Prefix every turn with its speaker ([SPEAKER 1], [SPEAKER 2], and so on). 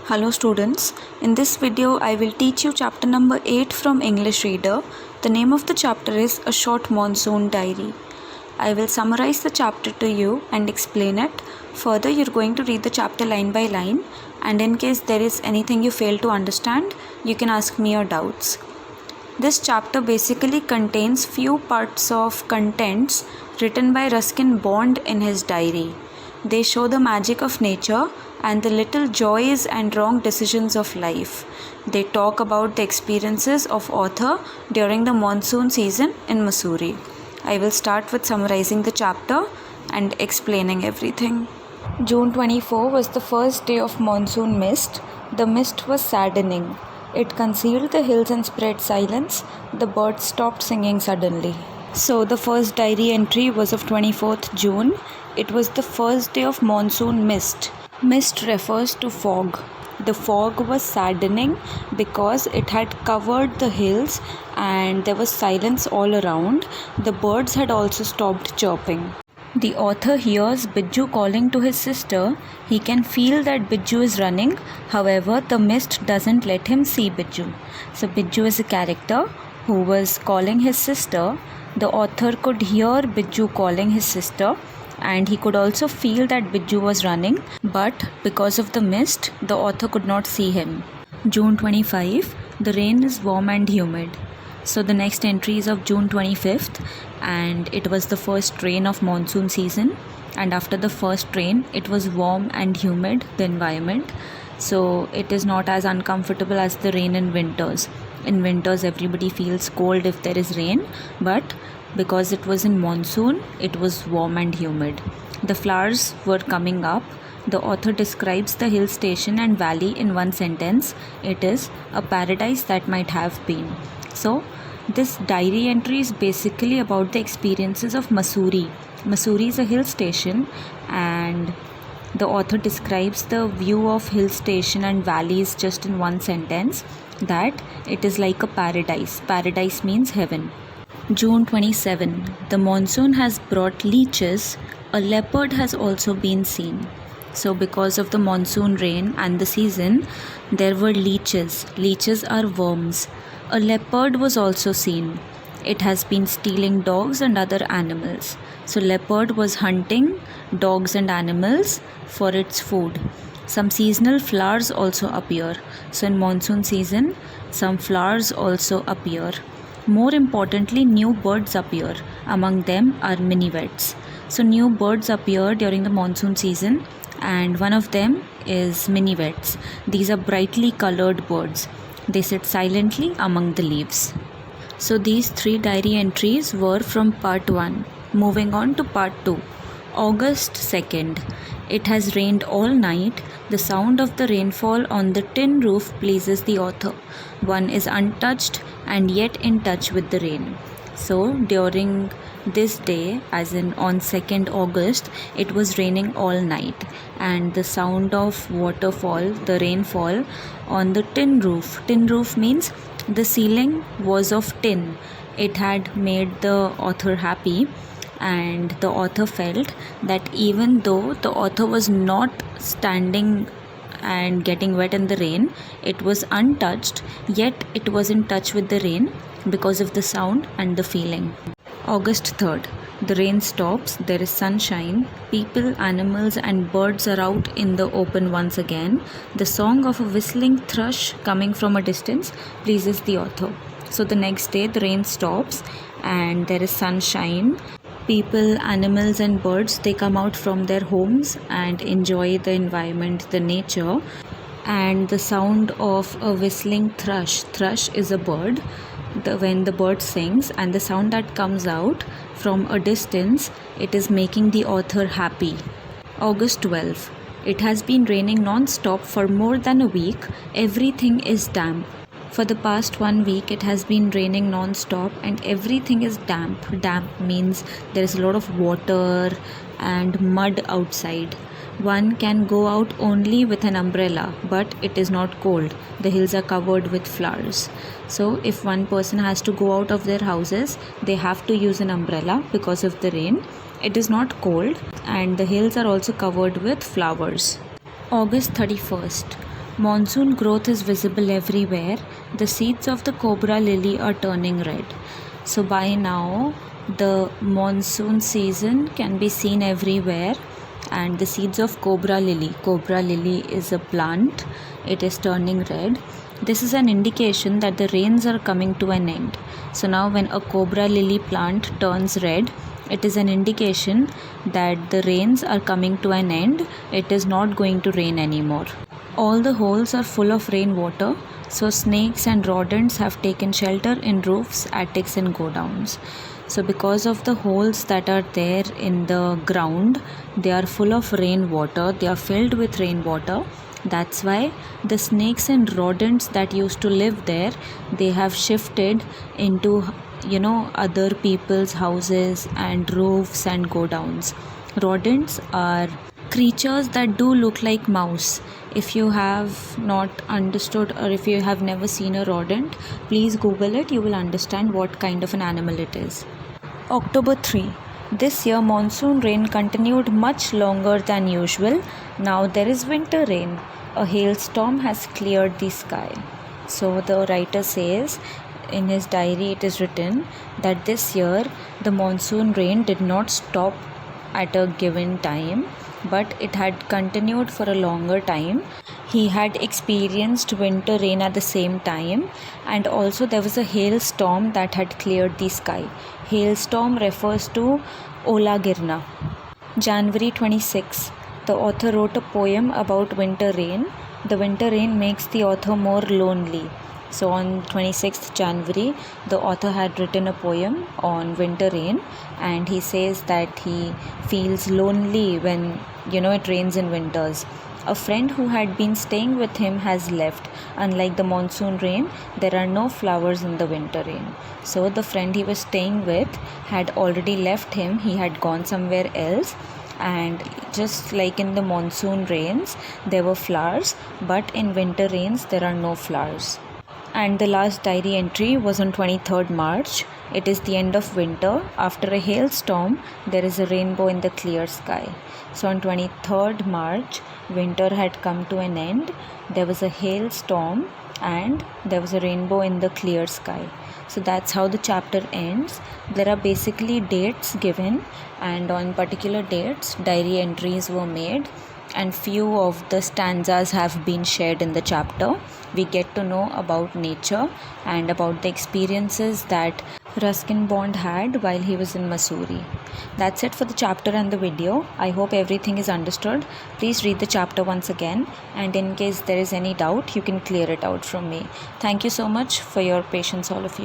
[SPEAKER 1] Hello students, in this video I will teach you chapter number 8 from English Reader. The name of the chapter is A Short Monsoon Diary. I will summarize the chapter to you and explain it. Further, you're going to read the chapter line by line, and in case there is anything you fail to understand, you can ask me your doubts. This chapter basically contains few parts of contents written by Ruskin Bond in his diary. They show the magic of nature and the little joys and wrong decisions of life. They talk about the experiences of author during the monsoon season in Missouri. I will start with summarizing the chapter and explaining everything. June 24 was the first day of monsoon mist. The mist was saddening. It concealed the hills and spread silence. The birds stopped singing suddenly. So the first diary entry was of 24th June. It was the first day of monsoon mist. Mist refers to fog. The fog was saddening because it had covered the hills and there was silence all around. The birds had also stopped chirping. The author hears Bijju calling to his sister. He can feel that Bijju is running. However, the mist doesn't let him see Bijju. So Bijju is a character who was calling his sister. The author could hear Bijju calling his sister, and he could also feel that Bijju was running, but because of the mist, the author could not see him. June 25, the rain is warm and humid. So the next entry is of June 25th, and it was the first rain of monsoon season, and after the first rain, it was warm and humid, the environment. So it is not as uncomfortable as the rain in winters. In winters, everybody feels cold if there is rain, but because it was in monsoon, it was warm and humid. The flowers were coming up. The author describes the hill station and valley in one sentence. It is a paradise that might have been. So, this diary entry is basically about the experiences of Missouri. Missouri is a hill station, and the author describes the view of hill station and valleys just in one sentence, that it is like a paradise. Paradise means heaven. June 27. The monsoon has brought leeches. A leopard has also been seen. So because of the monsoon rain and the season, there were leeches. Leeches are worms. A leopard was also seen. It has been stealing dogs and other animals. So leopard was hunting dogs and animals for its food. Some seasonal flowers also appear. So in monsoon season, some flowers also appear. More importantly, new birds appear. Among them are minivets. So new birds appear during the monsoon season, and one of them is minivets. These are brightly colored birds. They sit silently among the leaves. So these three diary entries were from part 1. Moving on to part 2. August 2nd. It has rained all night. The sound of the rainfall on the tin roof pleases the author. One is untouched and yet in touch with the rain. So during this day, as in on 2nd August, it was raining all night, and the sound of waterfall, the rainfall on the tin roof. Tin roof means the ceiling was of tin. It had made the author happy, and the author felt that even though the author was not standing and getting wet in the rain, it was untouched, yet it was in touch with the rain because of the sound and the feeling. August 3rd. The rain stops, there is sunshine, people, animals and birds are out in the open once again. The song of a whistling thrush coming from a distance pleases the author. So the next day the rain stops and there is sunshine. People, animals and birds, they come out from their homes and enjoy the environment, the nature, and the sound of a whistling thrush. Thrush is a bird. When the bird sings and the sound that comes out from a distance, it is making the author happy. August 12. It has been raining non-stop for more than a week. Everything is damp. For the past 1 week, it has been raining non-stop and everything is damp. Damp means there is a lot of water and mud outside. One can go out only with an umbrella, but it is not cold. The hills are covered with flowers. So if one person has to go out of their houses, they have to use an umbrella because of the rain. It is not cold, and the hills are also covered with flowers. August 31st. Monsoon growth is visible everywhere. The seeds of the cobra lily are turning red. So by now, the monsoon season can be seen everywhere, and the seeds of cobra lily is a plant. It is turning red. This is an indication that the rains are coming to an end. So now when a cobra lily plant turns red, it is an indication that the rains are coming to an end. It is not going to rain anymore. All the holes are full of rainwater, so snakes and rodents have taken shelter in roofs, attics, and godowns. So because of the holes that are there in the ground, they are full of rainwater, they are filled with rainwater. That's why the snakes and rodents that used to live there, they have shifted into other people's houses and roofs and godowns. Rodents are creatures that do look like mouse. If you have not understood, or if you have never seen a rodent, please Google it. You will understand what kind of an animal it is. October 3. This year monsoon rain continued much longer than usual. Now there is winter rain. A hailstorm has cleared the sky. So the writer says in his diary, it is written that this year the monsoon rain did not stop at a given time, but it had continued for a longer time. He had experienced winter rain at the same time, and also there was a hailstorm that had cleared the sky. Hailstorm refers to Ola Girna. January 26. The author wrote a poem about winter rain. The winter rain makes the author more lonely. So on 26th January, the author had written a poem on winter rain, and he says that he feels lonely when it rains in winters. A friend who had been staying with him has left. Unlike the monsoon rain, there are no flowers in the winter rain. So the friend he was staying with had already left him. He had gone somewhere else. And just like in the monsoon rains, there were flowers, but in winter rains, there are no flowers. And the last diary entry was on 23rd March. It is the end of winter. After a hailstorm, there is a rainbow in the clear sky. So on 23rd March, winter had come to an end. There was a hailstorm and there was a rainbow in the clear sky. So that's how the chapter ends. There are basically dates given, and on particular dates, diary entries were made, and few of the stanzas have been shared in the chapter. We get to know about nature and about the experiences that Ruskin Bond had while he was in Missouri. That's it for the chapter and the video. I hope everything is understood. Please read the chapter once again, and in case there is any doubt, you can clear it out from me. Thank you so much for your patience, all of you.